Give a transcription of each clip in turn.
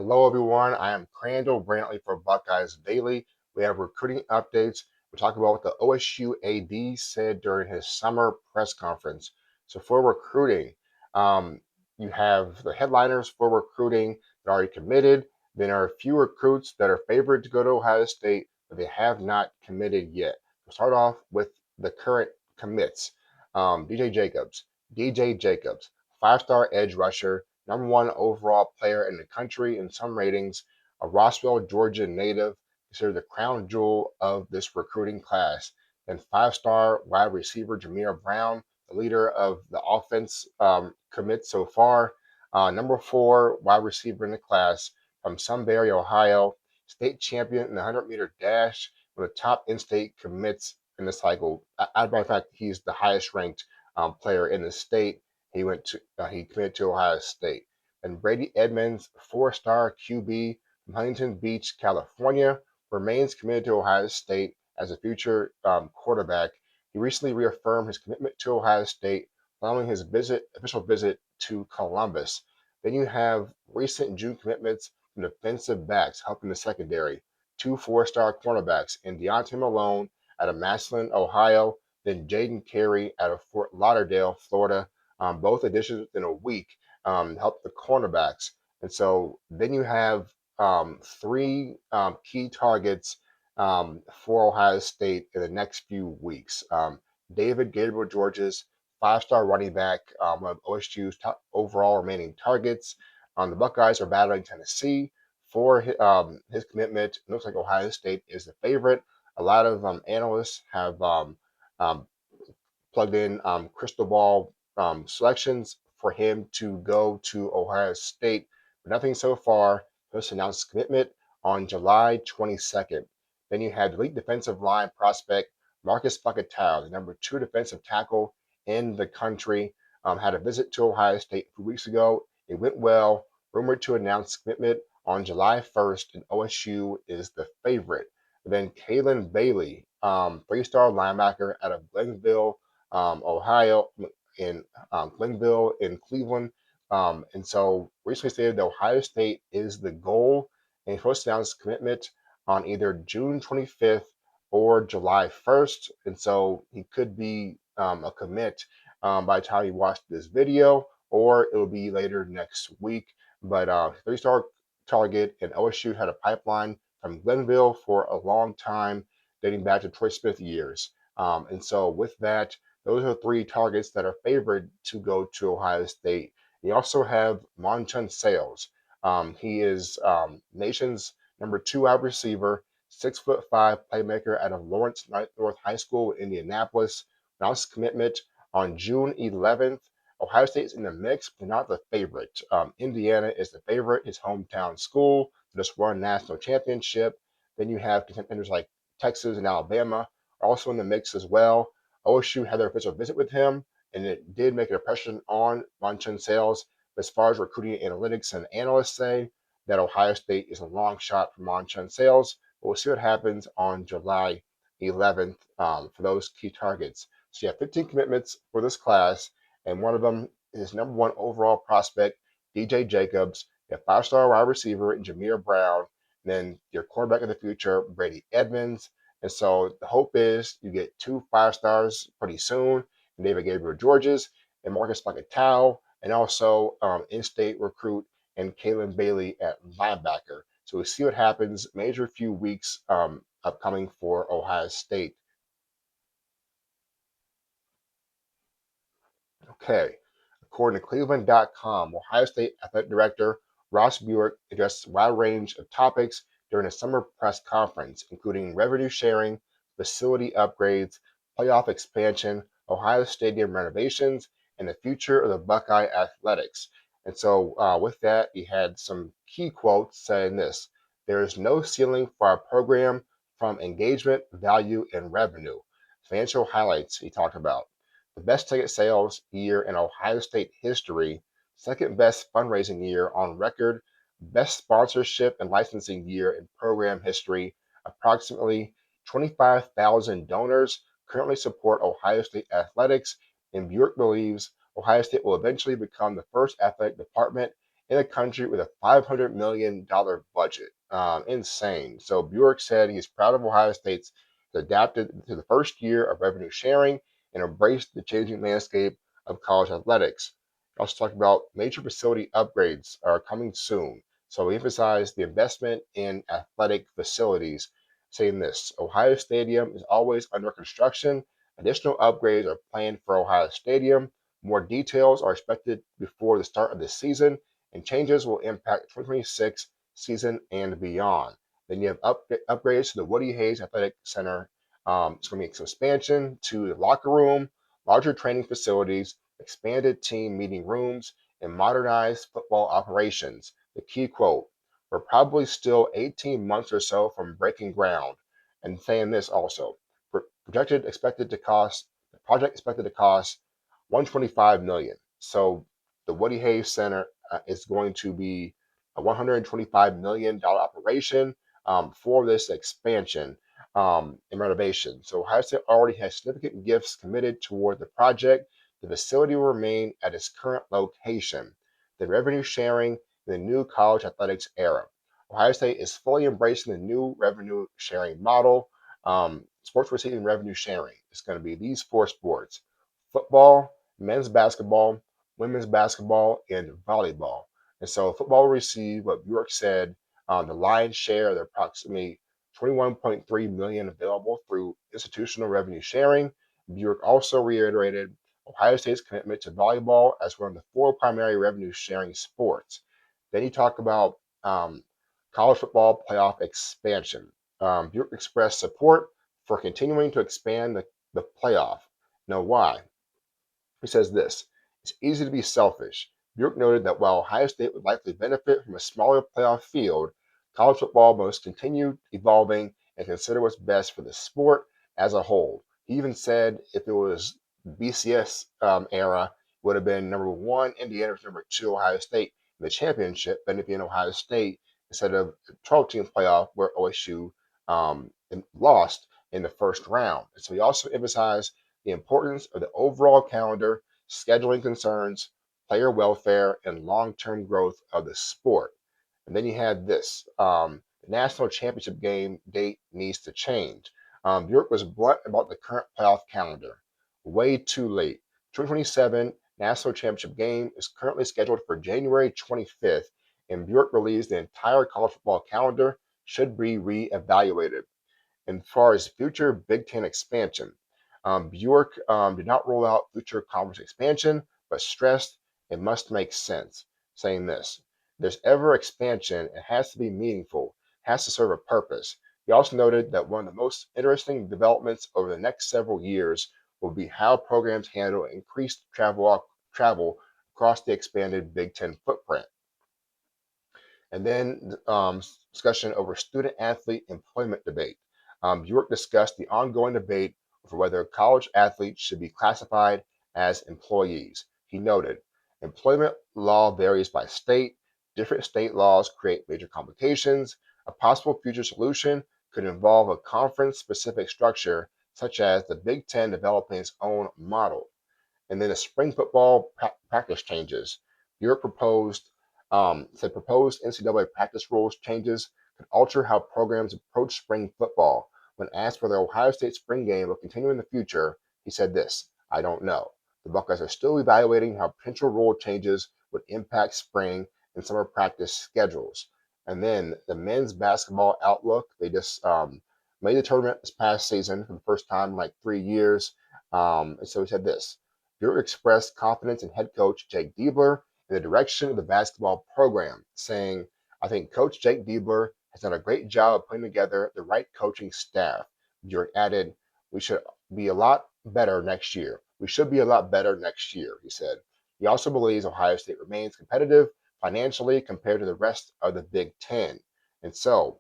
Hello, everyone. I am Krandall Brantley for Buckeyes Daily. We have recruiting updates. We're talking about what the OSU AD said during his summer press conference. So, for recruiting, you have the headliners for recruiting that are already committed. Then there are a few recruits that are favored to go to Ohio State, but they have not committed yet. We'll start off with the current commits. DJ Jacobs. DJ Jacobs, five-star edge rusher, number one overall player in the country in some ratings, a Roswell, Georgia native, considered the crown jewel of this recruiting class. Then five-star wide receiver Jameer Brown, the leader of the offense commit so far. Number four wide receiver in the class from Sunbury, Ohio, state champion in the 100-meter dash, one of the top in-state commits in the cycle. As a matter of fact, he's the highest ranked player in the state. He committed to Ohio State. And Brady Edmonds, four-star QB from Huntington Beach, California, remains committed to Ohio State as a future quarterback. He recently reaffirmed his commitment to Ohio State following his official visit to Columbus. Then you have recent June commitments from defensive backs helping the secondary. Two four-star cornerbacks in Deontay Malone out of Massillon, Ohio, then Jaden Carey out of Fort Lauderdale, Florida. Both additions within a week help the cornerbacks. And so then you have three key targets for Ohio State in the next few weeks. David Gabriel George's five-star running back, one of OSU's top overall remaining targets. The Buckeyes are battling Tennessee for his commitment. It looks like Ohio State is the favorite. A lot of analysts have um, plugged in crystal ball selections for him to go to Ohio State, but nothing so far. Just announced commitment on July 22nd. Then you had elite defensive line prospect Marcus Buckeyes, the number two defensive tackle in the country, had a visit to Ohio State a few weeks ago. It went well. Rumored to announce commitment on July 1st, and OSU is the favorite. Then Kalen Bailey, three-star linebacker out of Glenville, Ohio, in Glenville, in Cleveland. And so recently stated that Ohio State is the goal, and he's supposed to announce commitment on either June 25th or July 1st. And so he could be a commit by the time you watch this video, or it'll be later next week. But three-star target, and OSU had a pipeline from Glenville for a long time, dating back to Troy Smith years. And so with that, those are three targets that are favored to go to Ohio State. You also have Monchun Sales. He is nation's number two wide receiver, 6'5" playmaker out of Lawrence North High School, Indianapolis. Announced commitment on June 11th. Ohio State is in the mix, but not the favorite. Indiana is the favorite, his hometown school. Just won a national championship. Then you have contenders like Texas and Alabama also in the mix as well. OSU had their official visit with him, and it did make an impression on Monchun Sales. But as far as recruiting analytics and analysts say, that Ohio State is a long shot for Monchun Sales. But we'll see what happens on July 11th for those key targets. So you have 15 commitments for this class, and one of them is number one overall prospect, DJ Jacobs, a five-star wide receiver, Jameer Brown, and then your quarterback of the future, Brady Edmonds. And so the hope is you get two five stars pretty soon, David Gabriel Georges and Marcus Buckeyes, and also in-state recruit and Kalen Bailey at linebacker. So we'll see what happens. Major few weeks upcoming for Ohio State. Okay. According to Cleveland.com, Ohio State Athletic Director Ross Buick addressed a wide range of topics during a summer press conference, including revenue sharing, facility upgrades, playoff expansion, Ohio Stadium renovations, and the future of the Buckeye athletics. And so, with that, he had some key quotes saying this: "There is no ceiling for our program from engagement, value, and revenue." Financial highlights he talked about: the best ticket sales year in Ohio State history, second best fundraising year on record, best sponsorship and licensing year in program history. Approximately 25,000 donors currently support Ohio State athletics, and Buick believes Ohio State will eventually become the first athletic department in a country with a $500 million budget. Insane. So Bjork said he's proud of Ohio State's adapted to the first year of revenue sharing and embraced the changing landscape of college athletics. He also talked about major facility upgrades are coming soon. So he emphasized the investment in athletic facilities, saying this: Ohio Stadium is always under construction. Additional upgrades are planned for Ohio Stadium. More details are expected before the start of the season, and changes will impact the 2026 season and beyond. Then you have upgrades to the Woody Hayes Athletic Center. It's going to be some expansion to the locker room, larger training facilities, expanded team meeting rooms, and modernized football operations. The key quote: we're probably still 18 months or so from breaking ground. And saying this also: projected expected to cost the project expected to cost 125 million. So the Woody Hayes Center is going to be a $125 million operation for this expansion and renovation. So Ohio State already has significant gifts committed toward the project. The facility will remain at its current location. The revenue sharing in the new college athletics era. Ohio State is fully embracing the new revenue sharing model. Sports receiving revenue sharing is going to be these four sports: football, men's basketball, women's basketball, and volleyball. And so football will receive what Bjork said, the lion's share of the approximately 21.3 million available through institutional revenue sharing. Bjork also reiterated Ohio State's commitment to volleyball as one of the four primary revenue sharing sports. Then he talked about college football playoff expansion. Bjork expressed support for continuing to expand the playoff. Now, why? He says this: it's easy to be selfish. Bjork noted that while Ohio State would likely benefit from a smaller playoff field, college football must continue evolving and consider what's best for the sport as a whole. He even said if it was BCS era, it would have been number one Indiana versus number two Ohio State in the championship, benefiting Ohio State instead of the 12-team playoff where OSU lost in the first round. And so he also emphasized the importance of the overall calendar, scheduling concerns, player welfare, and long term growth of the sport. And then you had this: the national championship game date needs to change. Bjork was blunt about the current playoff calendar. Way too late. 2027 national championship game is currently scheduled for January 25th, and Bjork believes the entire college football calendar should be reevaluated. And as far as future Big Ten expansion, Bjork did not rule out future conference expansion, but stressed it must make sense, saying this: if there's ever expansion, it has to be meaningful, has to serve a purpose. He also noted that one of the most interesting developments over the next several years will be how programs handle increased travel across the expanded Big Ten footprint. And then discussion over student athlete employment debate. Bjork discussed the ongoing debate over whether college athletes should be classified as employees. He noted employment law varies by state, different state laws create major complications. A possible future solution could involve a conference specific structure, such as the Big Ten developing its own model. And then the spring football practice changes. Europe said proposed NCAA practice rules changes could alter how programs approach spring football. When asked whether Ohio State spring game will continue in the future, he said this: I don't know. The Buckeyes are still evaluating how potential rule changes would impact spring and summer practice schedules. And then the men's basketball outlook, they just made the tournament this past season for the first time in like 3 years. And so he said this: Drew expressed confidence in head coach Jake Diebler in the direction of the basketball program, saying, I think Coach Jake Diebler has done a great job of putting together the right coaching staff. Bjork added, we should be a lot better next year. We should be a lot better next year, he said. He also believes Ohio State remains competitive financially compared to the rest of the Big Ten. And so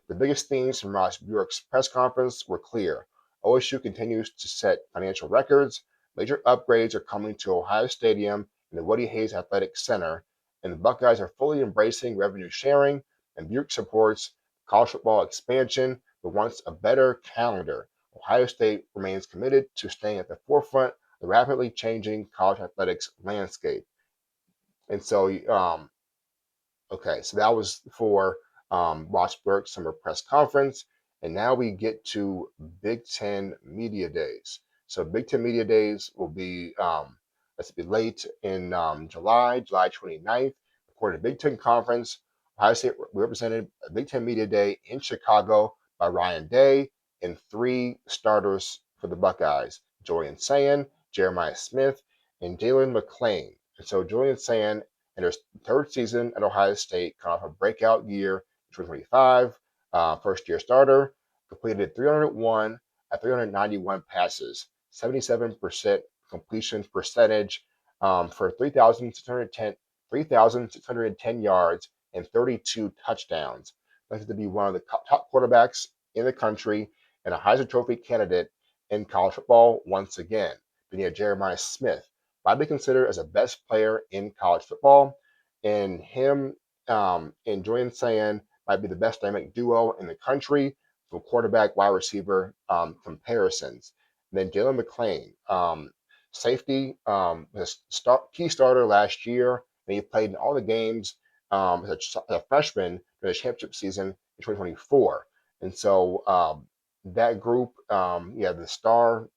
the biggest themes from Ross Bjork's press conference were clear. OSU continues to set financial records. Major upgrades are coming to Ohio Stadium and the Woody Hayes Athletic Center, and the Buckeyes are fully embracing revenue sharing. And Bjork supports college football expansion but wants a better calendar. Ohio State remains committed to staying at the forefront of the rapidly changing college athletics landscape. And so Okay, so that was for Ross Burke's summer press conference. And now we get to Big Ten Media Days. So Big Ten Media Days will be, let's be late in July 29th. According to Big Ten Conference, Ohio State represented a Big Ten Media Day in Chicago by Ryan Day and three starters for the Buckeyes, Julian Sayin, Jeremiah Smith, and Jalen McClain. And so Julian Sayin in her third season at Ohio State, coming off a breakout year in 2025, first year starter, completed 301 at 391 passes, 77% completion percentage for 3,610 yards and 32 touchdowns. Likely to be one of the top quarterbacks in the country and a Heisman Trophy candidate in college football once again. Then you have Jeremiah Smith, widely considered as the best player in college football, and him and Julian Sayin might be the best dynamic duo in the country for quarterback wide receiver comparisons. And then Jalen McClain, safety, key starter last year, and he played in all the games as a freshman during the championship season in 2024. And so that group, the star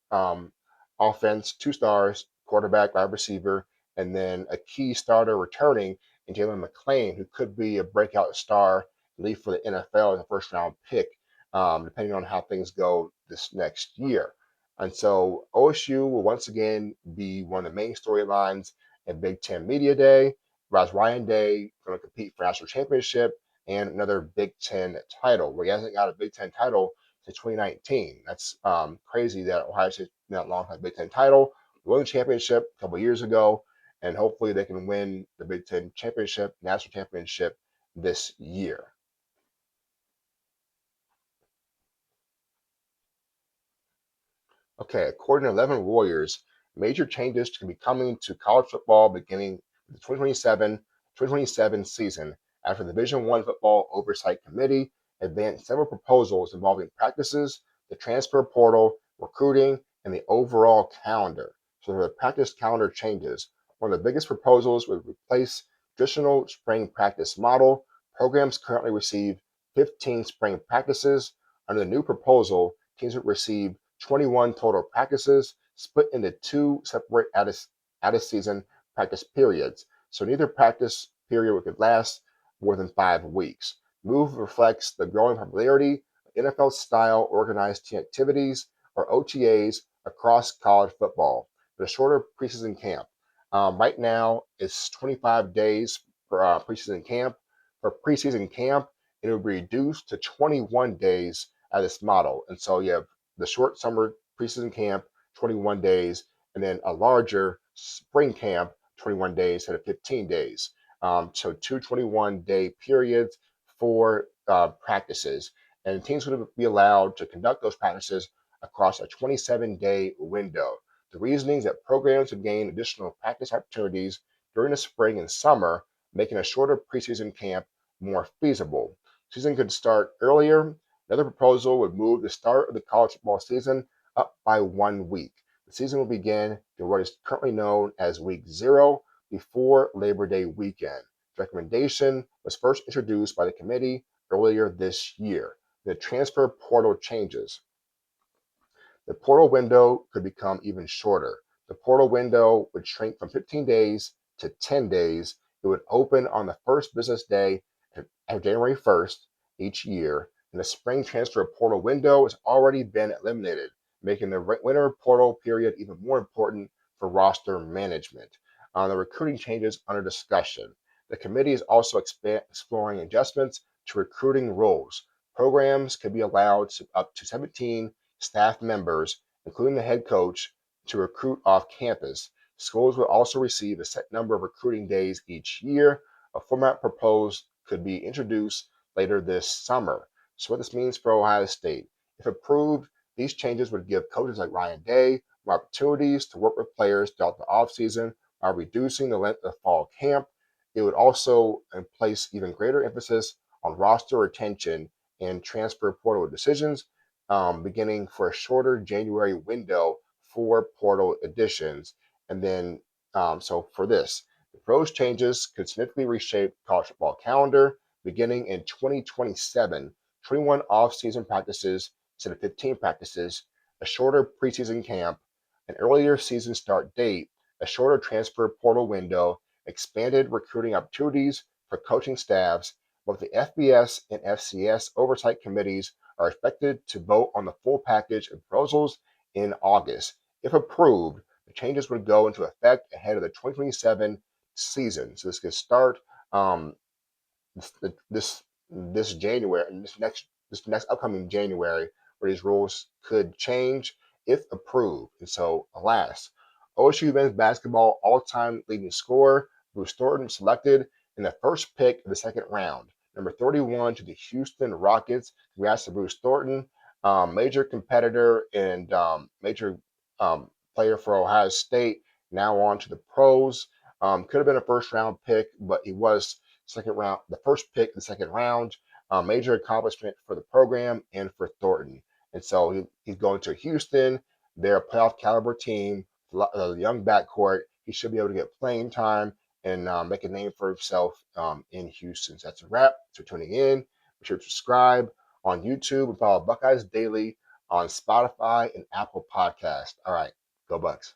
offense, two stars, quarterback, wide receiver, and then a key starter returning in Jalen McClain, who could be a breakout star, leave for the NFL as a first round pick, depending on how things go this next year. And so OSU will once again be one of the main storylines at Big Ten Media Day. Whereas Ryan Day going to compete for national championship and another Big Ten title, where he hasn't got a Big Ten title since 2019. That's crazy that Ohio State not long had a Big Ten title, won the championship a couple years ago, and hopefully they can win the Big Ten championship, national championship this year. Okay, according to 11 Warriors, major changes can be coming to college football beginning with the 2027 season after the Division One Football Oversight Committee advanced several proposals involving practices, the transfer portal, recruiting, and the overall calendar. So the practice calendar changes. One of the biggest proposals would replace traditional spring practice model. Programs currently receive 15 spring practices. Under the new proposal, teams would receive 21 total practices split into two separate out of season practice periods. So neither practice period could last more than 5 weeks. Move reflects the growing popularity of NFL style organized team activities or OTAs across college football. The shorter preseason camp. Right now, it's 25 days for preseason camp. For preseason camp, it will be reduced to 21 days at this model. And so you have the short summer preseason camp, 21 days, and then a larger spring camp, 21 days instead of 15 days. So two 21-day periods for practices. And teams would be allowed to conduct those practices across a 27-day window. The reasoning is that programs would gain additional practice opportunities during the spring and summer, making a shorter preseason camp more feasible. Season could start earlier. Another proposal would move the start of the college football season up by 1 week. The season will begin in what is currently known as week zero before Labor Day weekend. The recommendation was first introduced by the committee earlier this year. The transfer portal changes. The portal window could become even shorter. The portal window would shrink from 15 days to 10 days. It would open on the first business day of January 1st each year, and the spring transfer portal window has already been eliminated, making the winter portal period even more important for roster management. The recruiting changes under discussion. The committee is also exploring adjustments to recruiting rules. Programs can be allowed up to 17 staff members, including the head coach, to recruit off campus. Schools will also receive a set number of recruiting days each year. A format proposed could be introduced later this summer. So, what this means for Ohio State, if approved, these changes would give coaches like Ryan Day more opportunities to work with players throughout the offseason while reducing the length of fall camp. It would also place even greater emphasis on roster retention and transfer portal decisions, beginning for a shorter January window for portal additions. And then, so for this, The proposed changes could significantly reshape college football calendar beginning in 2027, 21 off-season practices instead of 15 practices, a shorter preseason camp, an earlier season start date, a shorter transfer portal window, expanded recruiting opportunities for coaching staffs. Both the FBS and FCS oversight committees are expected to vote on the full package of proposals in August. If approved, the changes would go into effect ahead of the 2027 season. So this could start um, this this January and this next upcoming January, where these rules could change if approved. And so, alas, OSU men's basketball all-time leading scorer Bruce Thornton selected in the first pick of the second round, number 31 to the Houston Rockets. Congrats to Bruce Thornton, major competitor and major player for Ohio State. Now on to the pros. Could have been a first round pick, but he was second round, the first pick in the second round. Major accomplishment for the program and for Thornton. And so he's going to Houston. They're a playoff caliber team, a young backcourt. He should be able to get playing time and make a name for himself in Houston. So that's a wrap. So tuning in. Be sure to subscribe on YouTube and follow Buckeyes Daily on Spotify and Apple Podcast. All right, go Bucks.